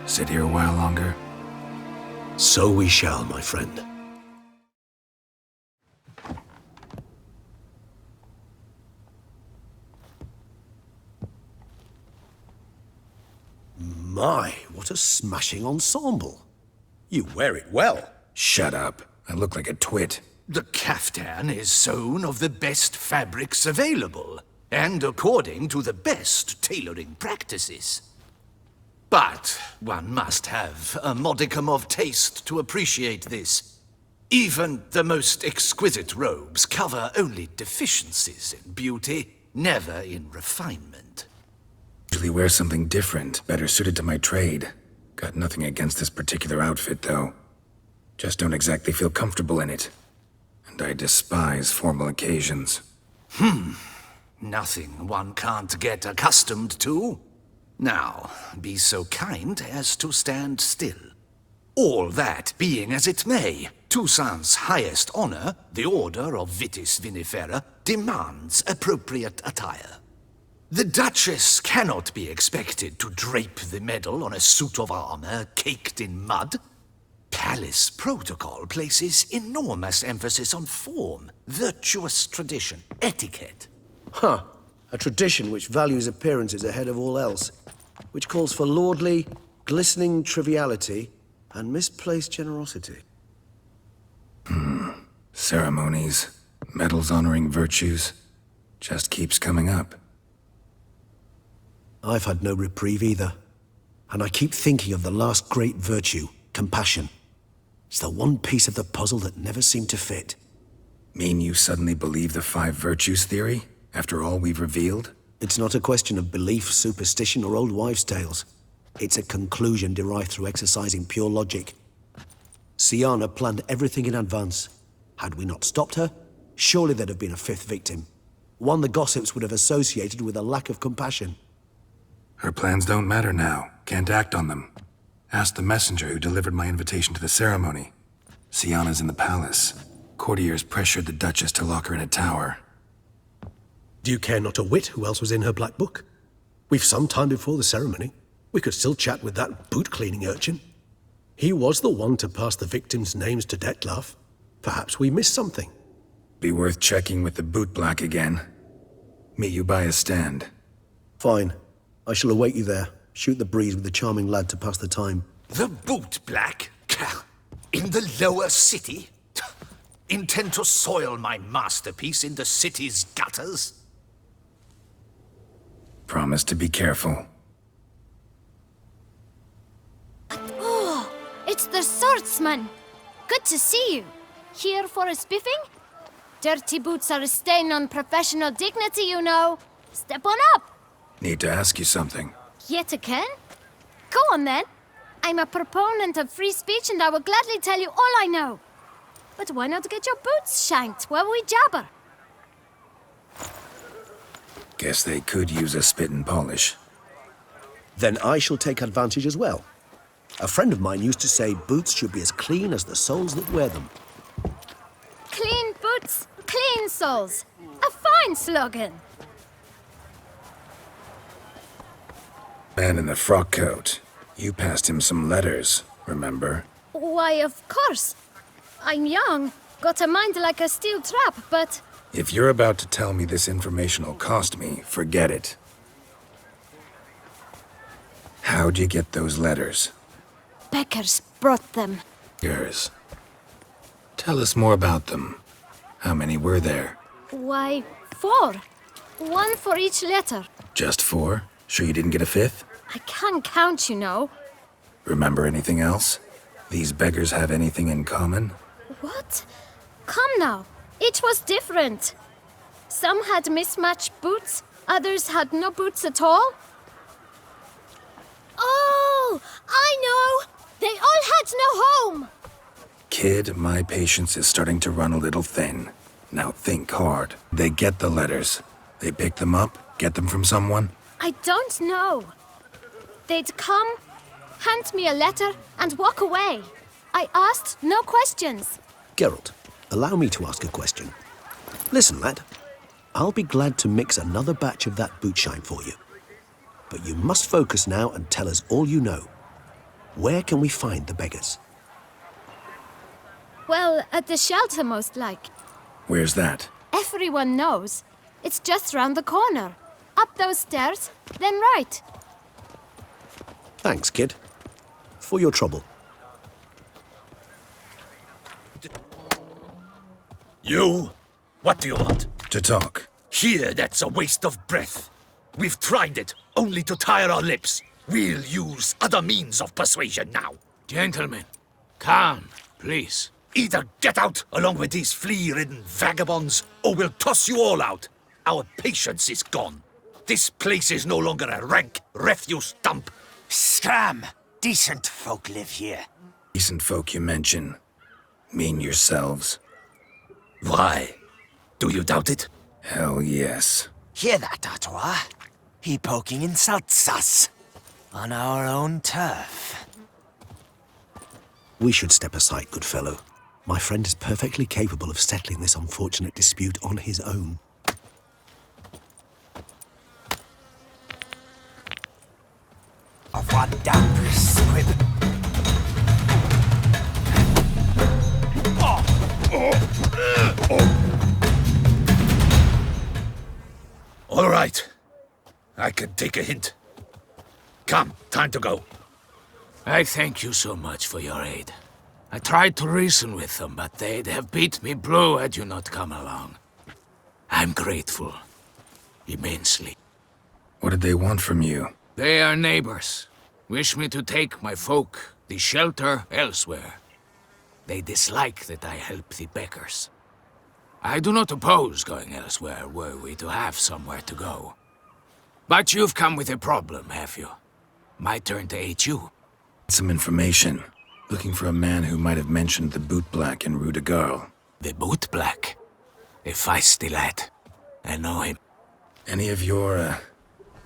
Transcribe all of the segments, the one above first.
Sit here a while longer? So we shall, my friend. My, what a smashing ensemble. You wear it well. Shut up. I look like a twit. The caftan is sewn of the best fabrics available, and according to the best tailoring practices. But one must have a modicum of taste to appreciate this. Even the most exquisite robes cover only deficiencies in beauty, never in refinement. Usually wear something different, better suited to my trade. Got nothing against this particular outfit, though. Just don't exactly feel comfortable in it. And I despise formal occasions. Nothing one can't get accustomed to. Now, be so kind as to stand still. All that being as it may, Toussaint's highest honor, the Order of Vitis Vinifera, demands appropriate attire. The Duchess cannot be expected to drape the medal on a suit of armor caked in mud. Palace protocol places enormous emphasis on form, virtuous tradition, etiquette. Huh. A tradition which values appearances ahead of all else. Which calls for lordly, glistening triviality and misplaced generosity. Ceremonies, medals honoring virtues, just keeps coming up. I've had no reprieve either. And I keep thinking of the last great virtue, compassion. It's the one piece of the puzzle that never seemed to fit. Mean you suddenly believe the 5 virtues theory, after all we've revealed? It's not a question of belief, superstition, or old wives' tales. It's a conclusion derived through exercising pure logic. Siana planned everything in advance. Had we not stopped her, surely there'd have been a 5th victim. One the gossips would have associated with a lack of compassion. Her plans don't matter now. Can't act on them. Ask the messenger who delivered my invitation to the ceremony. Siana's in the palace. Courtiers pressured the Duchess to lock her in a tower. Do you care not a whit who else was in her black book? We've some time before the ceremony. We could still chat with that boot-cleaning urchin. He was the one to pass the victims' names to Detlef. Perhaps we missed something. Be worth checking with the boot black again. Meet you by a stand. Fine. I shall await you there. Shoot the breeze with the charming lad to pass the time. The boot black? In the lower city? Intend to soil my masterpiece in the city's gutters? Promise to be careful. Oh, it's the swordsman. Good to see you. Here for a spiffing? Dirty boots are a stain on professional dignity, you know. Step on up. Need to ask you something. Yet again? Go on then. I'm a proponent of free speech and I will gladly tell you all I know. But why not get your boots shanked while we jabber? Guess they could use a spit and polish. Then I shall take advantage as well. A friend of mine used to say boots should be as clean as the soles that wear them. Clean boots, clean soles. A fine slogan. Man in the frock coat. You passed him some letters, remember? Why, of course. I'm young, got a mind like a steel trap, but... If you're about to tell me this information'll cost me, forget it. How'd you get those letters? Beckers brought them. Yours. Tell us more about them. How many were there? Why, 4. 1 for each letter. Just 4? Sure you didn't get a 5th? I can't count, you know. Remember anything else? These beggars have anything in common? What? Come now. Each was different. Some had mismatched boots, others had no boots at all. Oh, I know! They all had no home! Kid, my patience is starting to run a little thin. Now think hard. They get the letters. They pick them up, get them from someone? I don't know. They'd come, hand me a letter, and walk away. I asked no questions. Geralt, allow me to ask a question. Listen, lad. I'll be glad to mix another batch of that boot shine for you. But you must focus now and tell us all you know. Where can we find the beggars? Well, at the shelter, most like. Where's that? Everyone knows. It's just round the corner. Up those stairs, then right. Thanks, kid. For your trouble. You? What do you want? To talk. Here, that's a waste of breath. We've tried it, only to tire our lips. We'll use other means of persuasion now. Gentlemen, calm, please. Either get out along with these flea-ridden vagabonds, or we'll toss you all out. Our patience is gone. This place is no longer a rank refuse dump. Scram! Decent folk live here. Decent folk you mention. Mean yourselves. Why? Do you doubt it? Hell yes. Hear that, Artois? He poking insults us. On our own turf. We should step aside, good fellow. My friend is perfectly capable of settling this unfortunate dispute on his own. Of one damp squib. All right. I can take a hint. Come, time to go. I thank you so much for your aid. I tried to reason with them, but they'd have beat me blue had you not come along. I'm grateful. Immensely. What did they want from you? They are neighbors. Wish me to take my folk, the shelter, elsewhere. They dislike that I help the beggars. I do not oppose going elsewhere, were we to have somewhere to go. But you've come with a problem, have you? My turn to aid you. Some information. Looking for a man who might have mentioned the boot black in Rue de Garl. The boot black? A feisty lad. I know him. Any of your,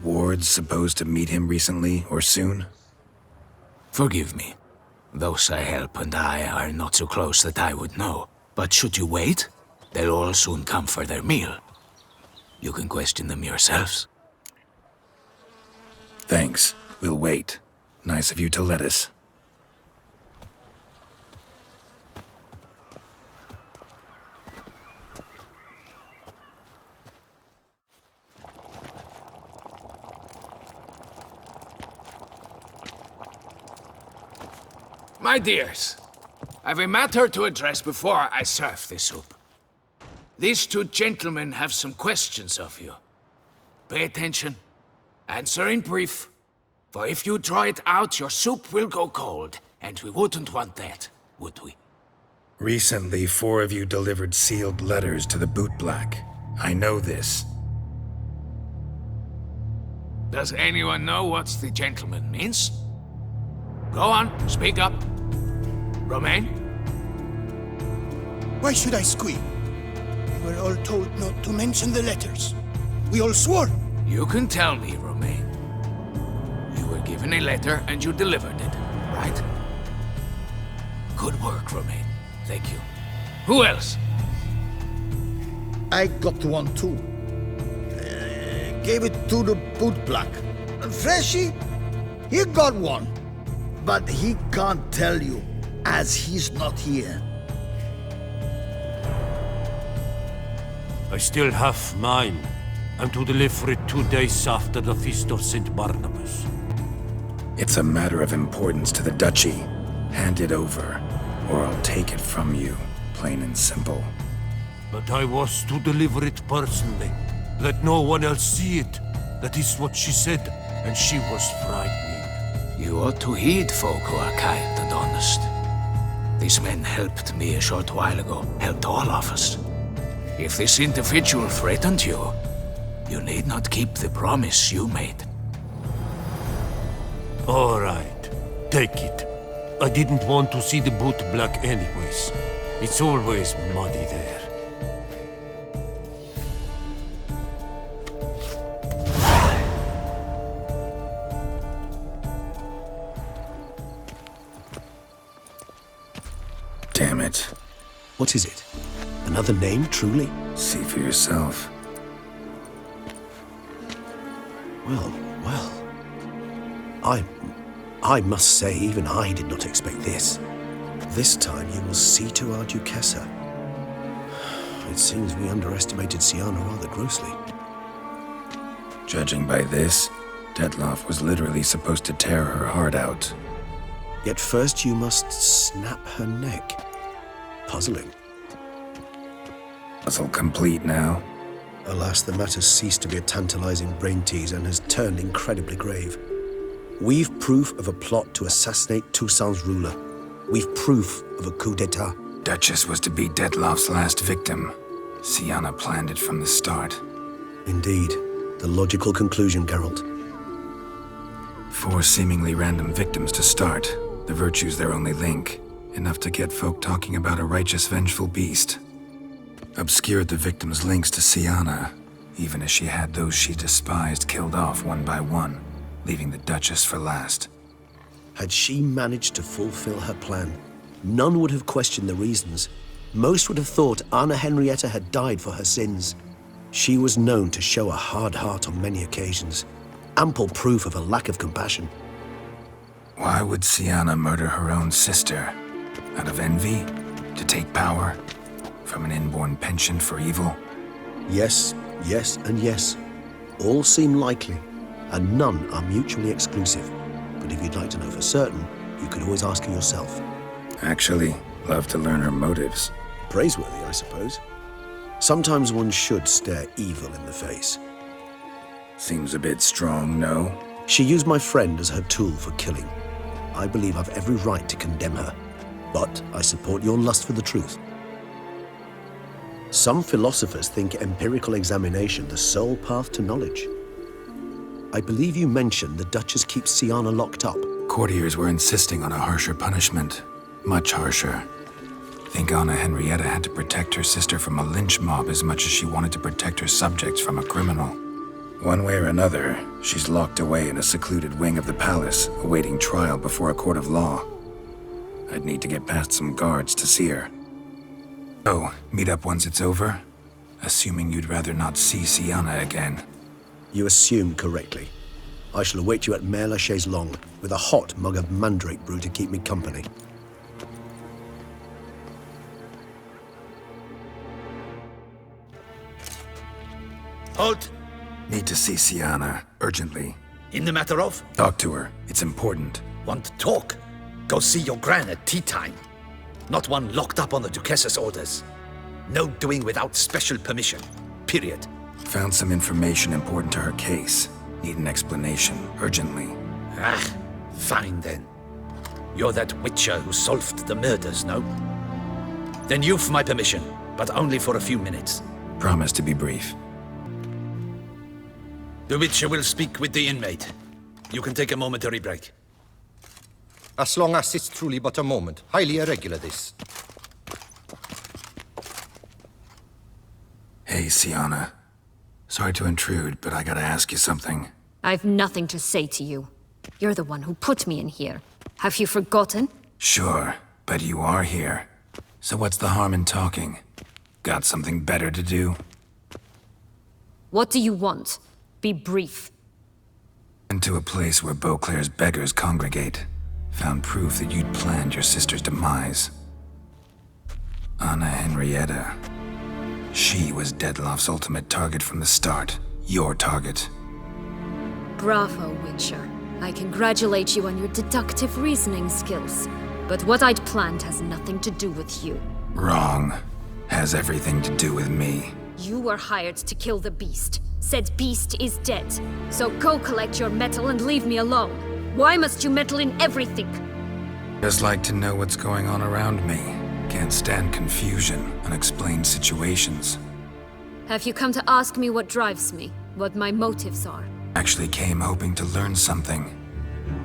wards supposed to meet him recently or soon? Forgive me. Those I help and I are not so close that I would know. But should you wait, they'll all soon come for their meal. You can question them yourselves. Thanks. We'll wait. Nice of you to let us. My dears, I've a matter to address before I serve the soup. These two gentlemen have some questions of you. Pay attention. Answer in brief. For if you draw it out, your soup will go cold, and we wouldn't want that, would we? Recently, 4 of you delivered sealed letters to the boot black. I know this. Does anyone know what the gentleman means? Go on, speak up. Romain? Why should I squeal? We were all told not to mention the letters. We all swore. You can tell me, Romain. You were given a letter and you delivered it, right? Good work, Romain. Thank you. Who else? I got one too. Gave it to the boot black. And Freshy, he got one. But he can't tell you, as he's not here. I still have mine. I'm to deliver it 2 days after the Feast of St. Barnabas. It's a matter of importance to the Duchy. Hand it over, or I'll take it from you, plain and simple. But I was to deliver it personally. Let no one else see it. That is what she said, and she was frightening. You ought to heed folk who are kind and honest. These men helped me a short while ago, helped all of us. If this individual threatened you, you need not keep the promise you made. All right, take it. I didn't want to see the boot black anyways. It's always muddy there. Damn it. What is it? Another name, truly? See for yourself. Well, well. I I must say, even I did not expect this. This time you will see to our Duchessa. It seems we underestimated Siana rather grossly. Judging by this, Detloff was literally supposed to tear her heart out. Yet first you must snap her neck. Puzzling. Puzzle complete now. Alas, the matter ceased to be a tantalizing brain tease and has turned incredibly grave. We've proof of a plot to assassinate Toussaint's ruler. We've proof of a coup d'etat. Duchess was to be Detloff's last victim. Siana planned it from the start. Indeed. The logical conclusion, Geralt. 4 seemingly random victims to start. The virtue's their only link. Enough to get folk talking about a righteous, vengeful beast. Obscured the victims' links to Siana, even as she had those she despised killed off one by one, leaving the Duchess for last. Had she managed to fulfill her plan, none would have questioned the reasons. Most would have thought Anna Henrietta had died for her sins. She was known to show a hard heart on many occasions. Ample proof of a lack of compassion. Why would Siana murder her own sister? Out of envy? To take power? From an inborn penchant for evil? Yes, yes, and yes. All seem likely, and none are mutually exclusive. But if you'd like to know for certain, you could always ask her yourself. Actually, love to learn her motives. Praiseworthy, I suppose. Sometimes one should stare evil in the face. Seems a bit strong, no? She used my friend as her tool for killing. I believe I've every right to condemn her, but I support your lust for the truth. Some philosophers think empirical examination the sole path to knowledge. I believe you mentioned the Duchess keeps Siana locked up. Courtiers were insisting on a harsher punishment. Much harsher. Think Anna Henrietta had to protect her sister from a lynch mob as much as she wanted to protect her subjects from a criminal. One way or another, she's locked away in a secluded wing of the palace, awaiting trial before a court of law. I'd need to get past some guards to see her. Oh, meet up once it's over? Assuming you'd rather not see Siana again. You assume correctly. I shall await you at Mare la Chaise-Longue with a hot mug of mandrake brew to keep me company. Halt! Need to see Siana, urgently. In the matter of? Talk to her. It's important. Want to talk? Go see your gran at tea time. Not one locked up on the Duchess's orders. No doing without special permission. Period. Found some information important to her case. Need an explanation, urgently. Ah, fine then. You're that witcher who solved the murders, no? Then you've my permission, but only for a few minutes. Promise to be brief. The witcher will speak with the inmate. You can take a momentary break. As long as it's truly but a moment. Highly irregular, this. Hey, Siana. Sorry to intrude, but I gotta ask you something. I've nothing to say to you. You're the one who put me in here. Have you forgotten? Sure, but you are here. So what's the harm in talking? Got something better to do? What do you want? Be brief. Into a place where Beauclair's beggars congregate. Found proof that you'd planned your sister's demise. Anna Henrietta. She was Detloff's ultimate target from the start. Your target. Bravo, Witcher. I congratulate you on your deductive reasoning skills. But what I'd planned has nothing to do with you. Wrong. Has everything to do with me. You were hired to kill the beast. Said beast is dead. So go collect your metal and leave me alone. Why must you meddle in everything? Just like to know what's going on around me. Can't stand confusion, unexplained situations. Have you come to ask me what drives me? What my motives are? Actually came hoping to learn something.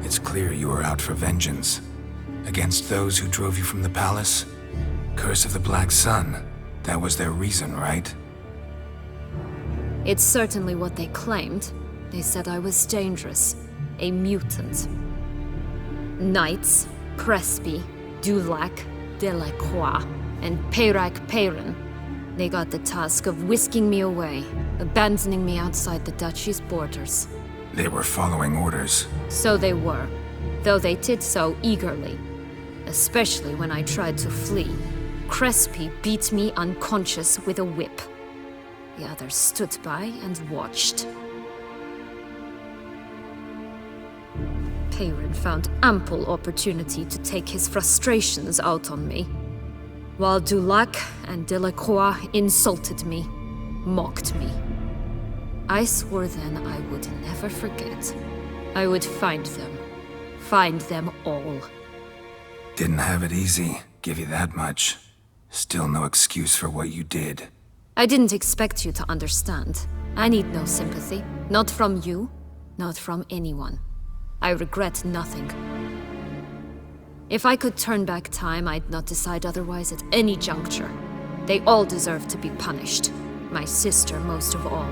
It's clear you were out for vengeance. Against those who drove you from the palace? Curse of the Black Sun. That was their reason, right? It's certainly what they claimed. They said I was dangerous. A mutant. Knights, Crespi, Dulac, Delacroix, and Peyrac Peyron. They got the task of whisking me away, abandoning me outside the duchy's borders. They were following orders. So they were. though they did so eagerly, especially when I tried to flee. Crespi beat me unconscious with a whip. The others stood by and watched. Perrin found ample opportunity to take his frustrations out on me, while Dulac and Delacroix insulted me, mocked me. I swore then I would never forget. I would find them all. Didn't have it easy, give you that much. Still no excuse for what you did. I didn't expect you to understand. I need no sympathy. Not from you, not from anyone. I regret nothing. If I could turn back time, I'd not decide otherwise at any juncture. They all deserve to be punished. My sister most of all.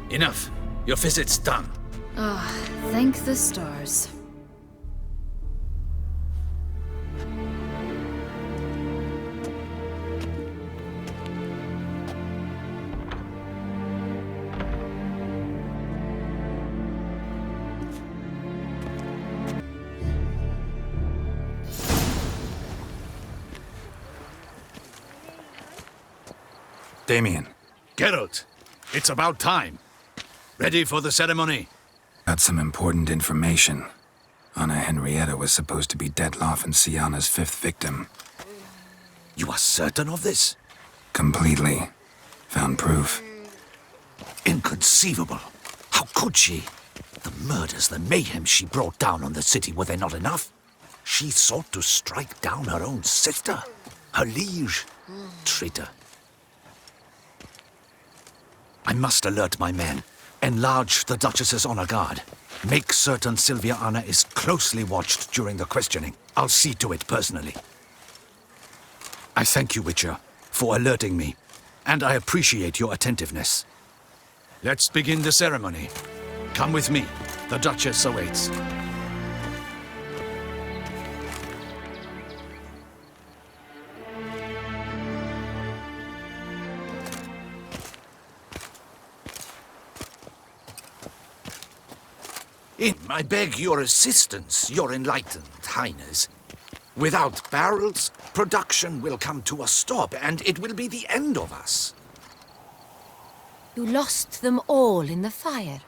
Enough. Your visit's done. Thank the stars. Damien, Geralt, it's about time. Ready for the ceremony? got some important information. Anna Henrietta was supposed to be Detloff and Sienna's 5th victim. You are certain of this? Completely. Found proof. Inconceivable. How could she? The murders, the mayhem she brought down on the city, were they not enough? She sought to strike down her own sister, her liege. Traitor. I must alert my men. Enlarge the Duchess's honor guard. Make certain Sylvia Anna is closely watched during the questioning. I'll see to it personally. I thank you, Witcher, for alerting me, and I appreciate your attentiveness. Let's begin the ceremony. Come with me. The Duchess awaits. I beg your assistance, your enlightened highness. Without barrels, production will come to a stop, and it will be the end of us. You lost them all in the fire.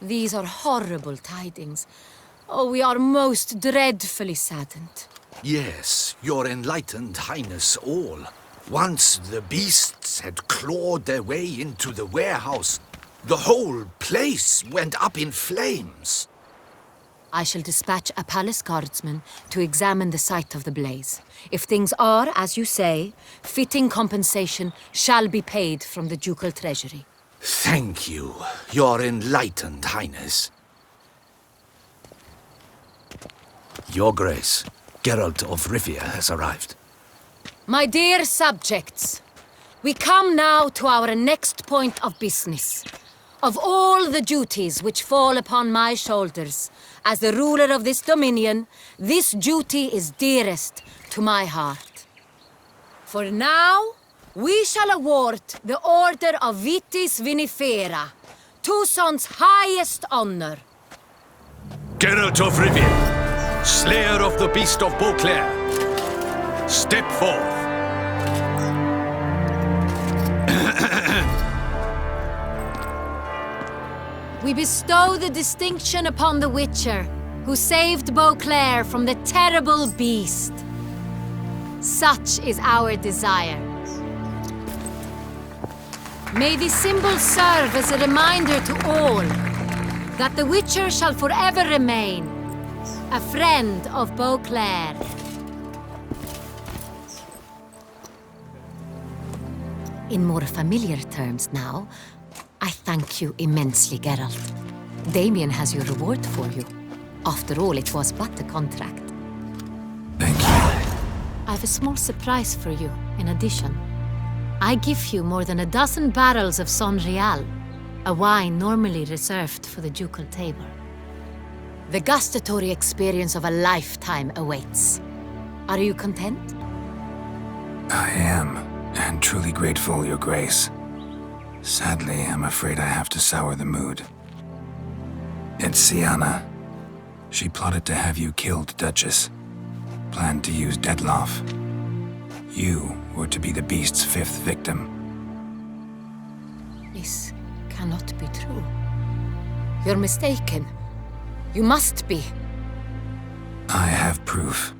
These are horrible tidings. Oh, we are most dreadfully saddened. Yes, your enlightened highness all. Once the beasts had clawed their way into the warehouse, the whole place went up in flames. I shall dispatch a palace guardsman to examine the site of the blaze. If things are, as you say, fitting compensation shall be paid from the ducal treasury. Thank you, your enlightened highness. Your Grace, Geralt of Rivia has arrived. My dear subjects, we come now to our next point of business. Of all the duties which fall upon my shoulders, as the ruler of this dominion, this duty is dearest to my heart. For now, we shall award the Order of Vitis Vinifera, Toussaint's highest honor. Geralt of Rivia, slayer of the beast of Beauclair, step forth. We bestow the distinction upon the Witcher, who saved Beauclair from the terrible beast. Such is our desire. May this symbol serve as a reminder to all that the Witcher shall forever remain a friend of Beauclair. In more familiar terms now, I thank you immensely, Geralt. Damien has your reward for you. After all, it was but a contract. Thank you. I have a small surprise for you, in addition. I give you more than a dozen barrels of Son Real, a wine normally reserved for the ducal table. The gustatory experience of a lifetime awaits. Are you content? I am, and truly grateful, Your Grace. Sadly, I'm afraid I have to sour the mood. It's Sienna. She plotted to have you killed, Duchess. Planned to use Dettlaff. You were to be the beast's 5th victim. This cannot be true. You're mistaken. You must be. I have proof.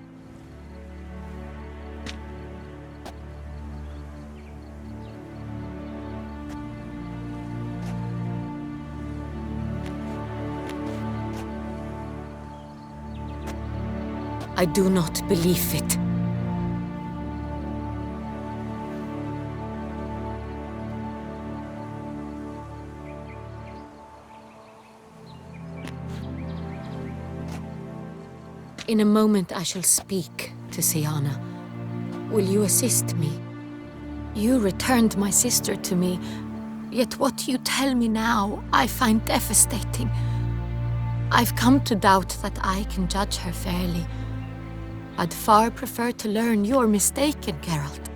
I do not believe it. In a moment I shall speak to Sienna. Will you assist me? You returned my sister to me, yet what you tell me now I find devastating. I've come to doubt that I can judge her fairly. I'd far prefer to learn you're mistaken, Geralt.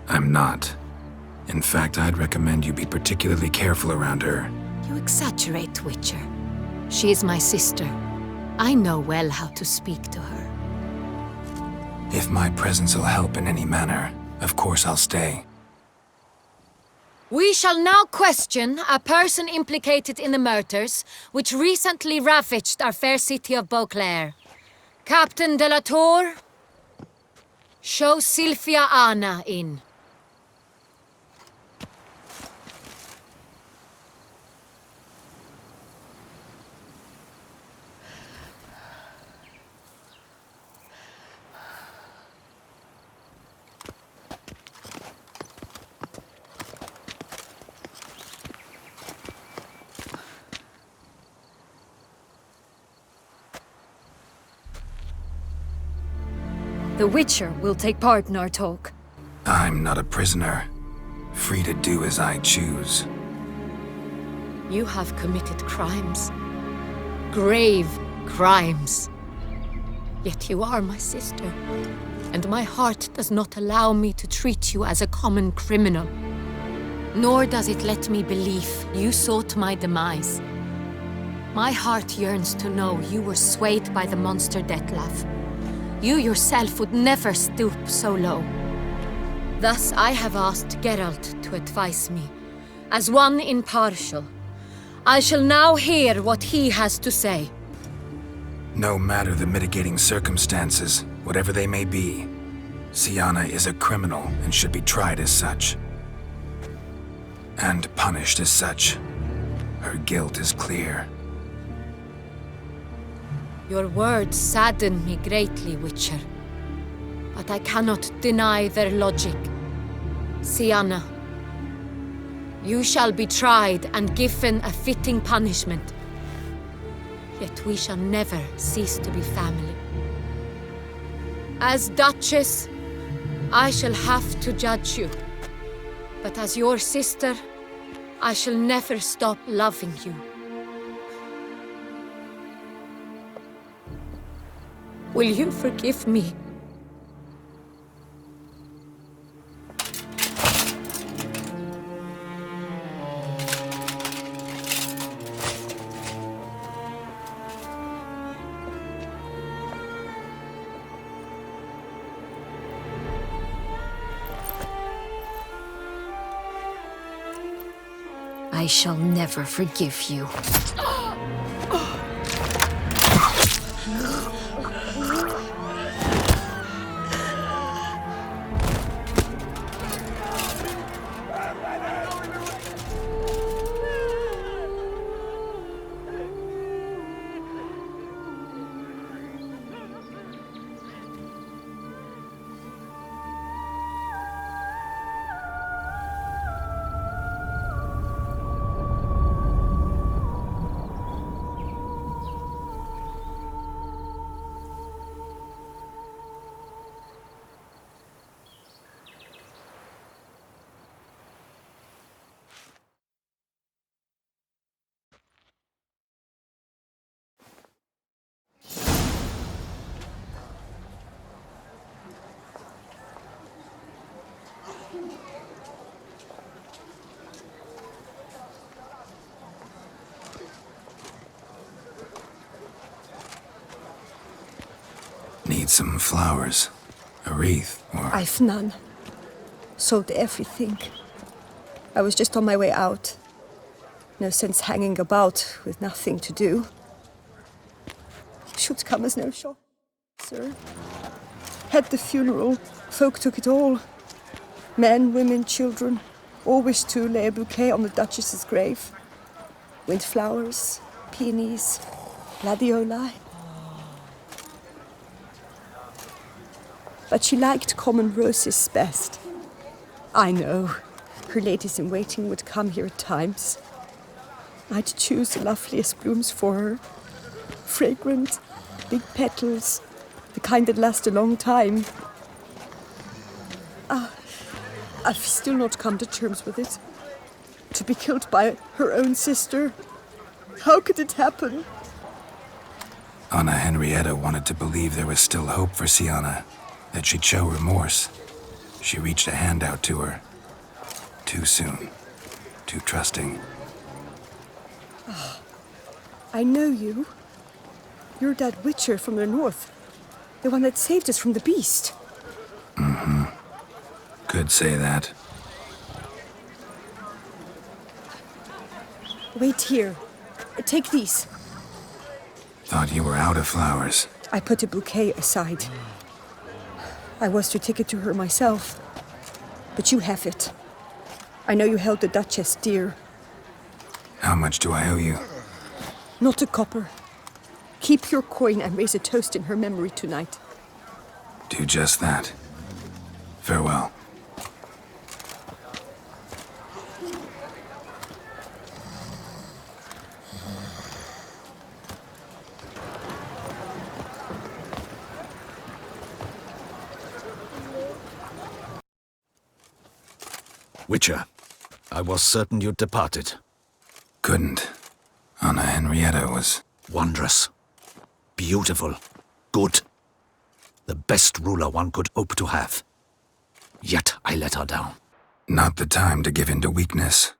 I'm not. In fact, I'd recommend you be particularly careful around her. You exaggerate, Witcher. She is my sister. I know well how to speak to her. If my presence will help in any manner, of course I'll stay. We shall now question a person implicated in the murders which recently ravaged our fair city of Beauclair. Captain de la Tour, show Sylvia Anna in. The Witcher will take part in our talk. I'm not a prisoner. Free to do as I choose. You have committed crimes. Grave crimes. Yet you are my sister. And my heart does not allow me to treat you as a common criminal. Nor does it let me believe you sought my demise. My heart yearns to know you were swayed by the monster Dettlaff. You yourself would never stoop so low. Thus I have asked Geralt to advise me, as one impartial. I shall now hear what he has to say. No matter the mitigating circumstances, whatever they may be, Sienna is a criminal and should be tried as such. And punished as such. Her guilt is clear. Your words sadden me greatly, Witcher. But I cannot deny their logic. Sienna, you shall be tried and given a fitting punishment. Yet we shall never cease to be family. As Duchess, I shall have to judge you. But as your sister, I shall never stop loving you. Will you forgive me? I shall never forgive you. Need some flowers. A wreath, or... I've none. Sold everything. I was just on my way out. No sense hanging about with nothing to do. Should come as no shock, sir. Had the funeral. Folk took it all. Men, women, children. All wished to lay a bouquet on the Duchess's grave. Windflowers, peonies, gladioli. But she liked common roses best. I know. Her ladies-in-waiting would come here at times. I'd choose the loveliest blooms for her. Fragrant, big petals, the kind that last a long time. I've still not come to terms with it. To be killed by her own sister. How could it happen? Anna Henrietta wanted to believe there was still hope for Sienna, that she'd show remorse. She reached a hand out to her. Too soon. Too trusting. Oh, I know you. You're that witcher from the north. The one that saved us from the beast. Mm-hmm. Could say that. Wait here. Take these. Thought you were out of flowers. I put a bouquet aside. I was to take it to her myself. But you have it. I know you held the Duchess dear. How much do I owe you? Not a copper. Keep your coin and raise a toast in her memory tonight. Do just that. Farewell. Witcher, I was certain you'd departed. Couldn't. Anna Henrietta was... wondrous. Beautiful. Good. The best ruler one could hope to have. Yet I let her down. Not the time to give in to weakness.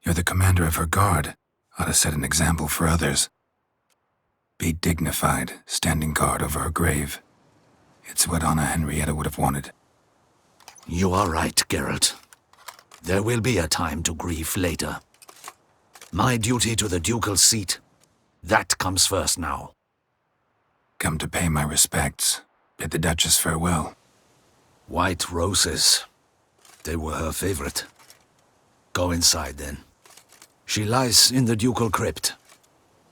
You're the commander of her guard. Ought to set an example for others. Be dignified, standing guard over her grave. It's what Anna Henrietta would have wanted. You are right, Geralt. There will be a time to grieve later. My duty to the ducal seat, that comes first now. Come to pay my respects. Bid the Duchess farewell. White roses. They were her favorite. Go inside, then. She lies in the ducal crypt.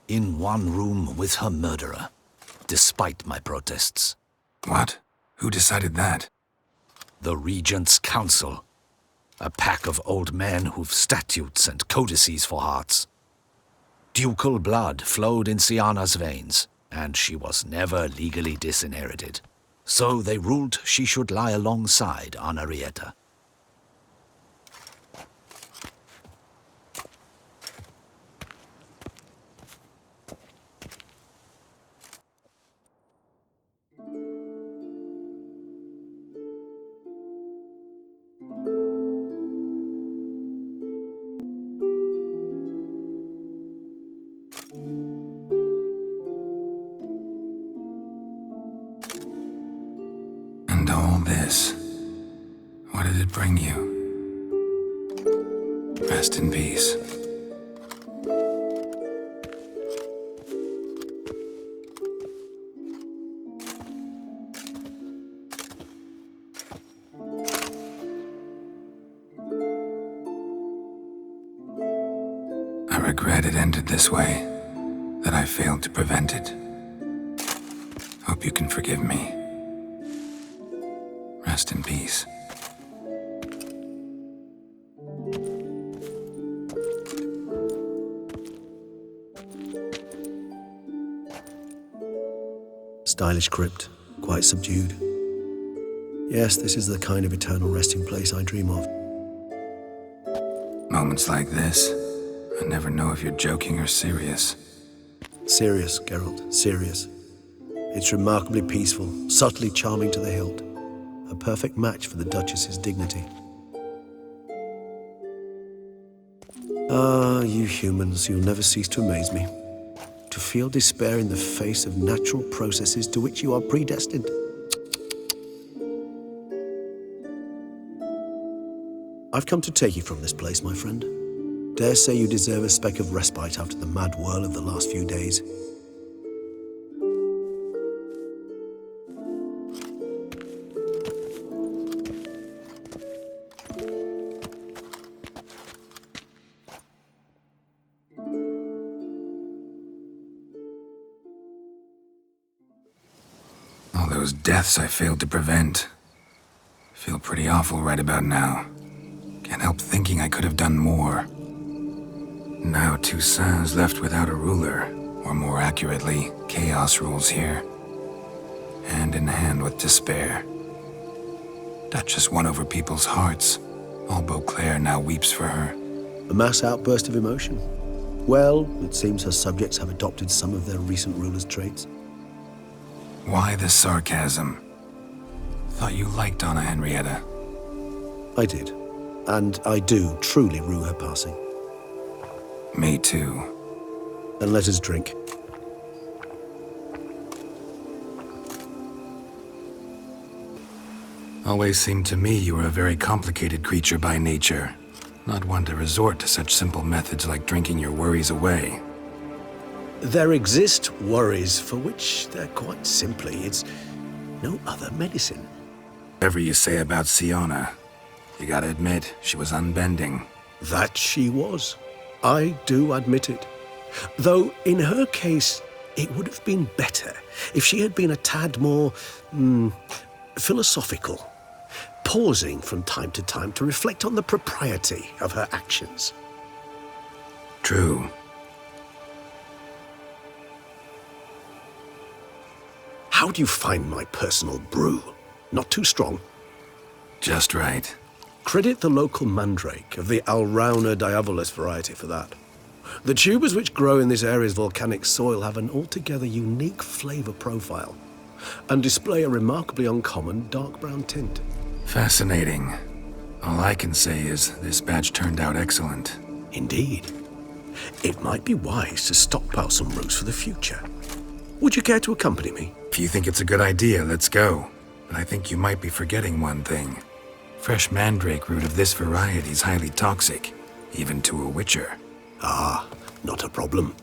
In one room with her murderer, despite my protests. What? Who decided that? The Regent's Council. A pack of old men who've statutes and codices for hearts. Ducal blood flowed in Sienna's veins, and she was never legally disinherited. So they ruled she should lie alongside Anna Henrietta. And all this, what did it bring you? Rest in peace. I regret it ended this way, that I failed to prevent it. Hope you can forgive me. Rest in peace. Stylish crypt, quite subdued. Yes, this is the kind of eternal resting place I dream of. Moments like this, I never know if you're joking or serious. Serious, Geralt, serious. It's remarkably peaceful, subtly charming to the hilt. A perfect match for the Duchess's dignity. Ah, you humans, you'll never cease to amaze me. To feel despair in the face of natural processes to which you are predestined. I've come to take you from this place, my friend. Dare say you deserve a speck of respite after the mad whirl of the last few days. All those deaths I failed to prevent. Feel pretty awful right about now. Can't help thinking I could have done more. Now Toussaint's left without a ruler, or more accurately, chaos rules here. Hand in hand with despair. Duchess won over people's hearts. All Beauclair now weeps for her. A mass outburst of emotion. Well, it seems her subjects have adopted some of their recent ruler's traits. Why the sarcasm? Thought you liked Donna Henrietta. I did. And I do truly rue her passing. Me too. Then let us drink. Always seemed to me you were a very complicated creature by nature. Not one to resort to such simple methods like drinking your worries away. There exist worries for which they're quite simply, it's no other medicine. Whatever you say about Siona, you gotta admit, she was unbending. That she was. I do admit it. Though, in her case, it would have been better if she had been a tad more, philosophical, pausing from time to time to reflect on the propriety of her actions. True. How do you find my personal brew? Not too strong? Just right. Credit the local mandrake of the Alrauna diabolus variety for that. The tubers which grow in this area's volcanic soil have an altogether unique flavor profile and display a remarkably uncommon dark brown tint. Fascinating. All I can say is this batch turned out excellent. Indeed. It might be wise to stockpile some roots for the future. Would you care to accompany me? If you think it's a good idea, let's go. But I think you might be forgetting one thing. Fresh mandrake root of this variety is highly toxic, even to a witcher. Ah, not a problem.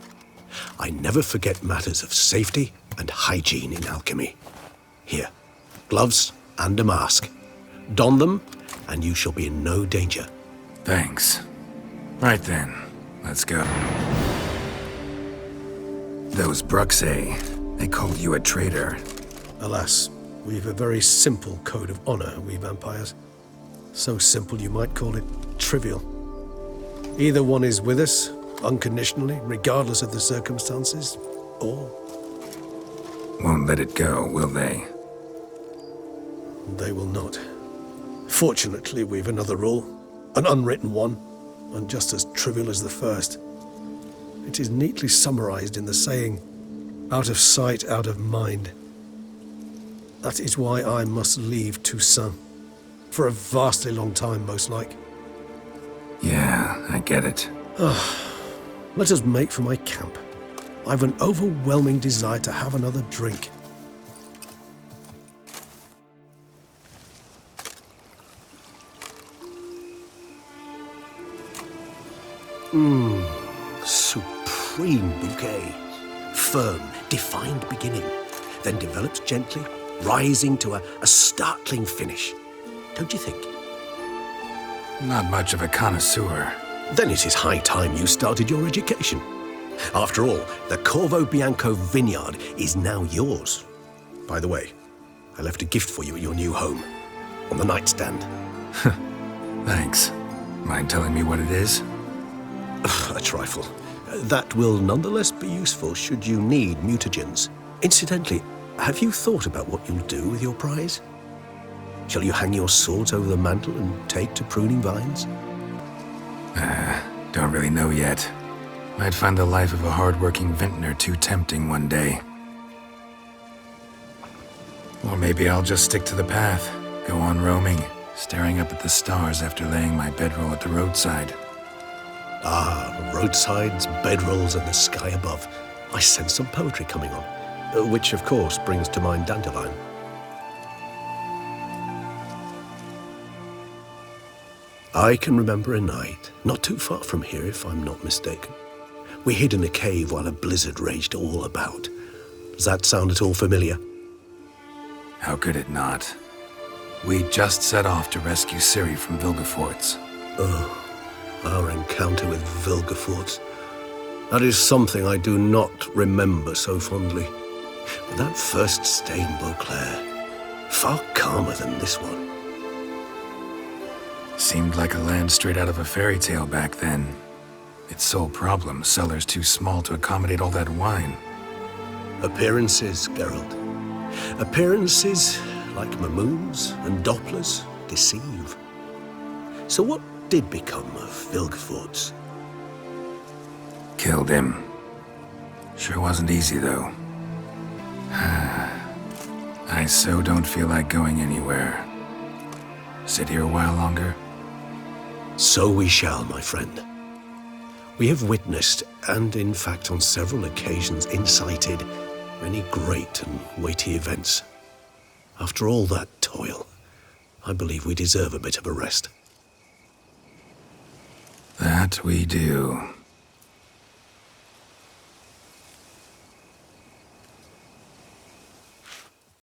I never forget matters of safety and hygiene in alchemy. Here, gloves and a mask. Don them, and you shall be in no danger. Thanks. Right then, let's go. Those Bruxae, they called you a traitor. Alas, we've a very simple code of honor, we vampires. So simple you might call it trivial. Either one is with us, unconditionally, regardless of the circumstances, or... Won't let it go, will they? They will not. Fortunately, we've another rule, an unwritten one, and just as trivial as the first. It is neatly summarized in the saying, out of sight, out of mind. That is why I must leave Toussaint. For a vastly long time, most like. Yeah, I get it. Let us make for my camp. I've an overwhelming desire to have another drink. Supreme bouquet. Firm, defined beginning, then develops gently, rising to a startling finish. Don't you think? Not much of a connoisseur. Then it is high time you started your education. After all, the Corvo Bianco vineyard is now yours. By the way, I left a gift for you at your new home, on the nightstand. Thanks. Mind telling me what it is? A trifle. That will nonetheless be useful should you need mutagens. Incidentally, have you thought about what you'll do with your prize? Shall you hang your swords over the mantle and take to pruning vines? Don't really know yet. Might find the life of a hard-working vintner too tempting one day. Or maybe I'll just stick to the path, go on roaming, staring up at the stars after laying my bedroll at the roadside. Ah, roadsides, bedrolls, and the sky above. I sense some poetry coming on, which of course brings to mind Dandelion. I can remember a night, not too far from here if I'm not mistaken. We hid in a cave while a blizzard raged all about. Does that sound at all familiar? How could it not? We just set off to rescue Ciri from Vilgefortz. Oh, our encounter with Vilgefortz. That is something I do not remember so fondly. But that first stay in Beauclair, far calmer than this one. Seemed like a land straight out of a fairy tale back then. Its sole problem, cellars too small to accommodate all that wine. Appearances, Geralt. Appearances, like Mamoons and Dopplers, deceive. So what did become of Vilgefortz? Killed him. Sure wasn't easy, though. I so don't feel like going anywhere. Sit here a while longer? So we shall, my friend. We have witnessed, and in fact on several occasions incited, many great and weighty events. After all that toil, I believe we deserve a bit of a rest. That we do.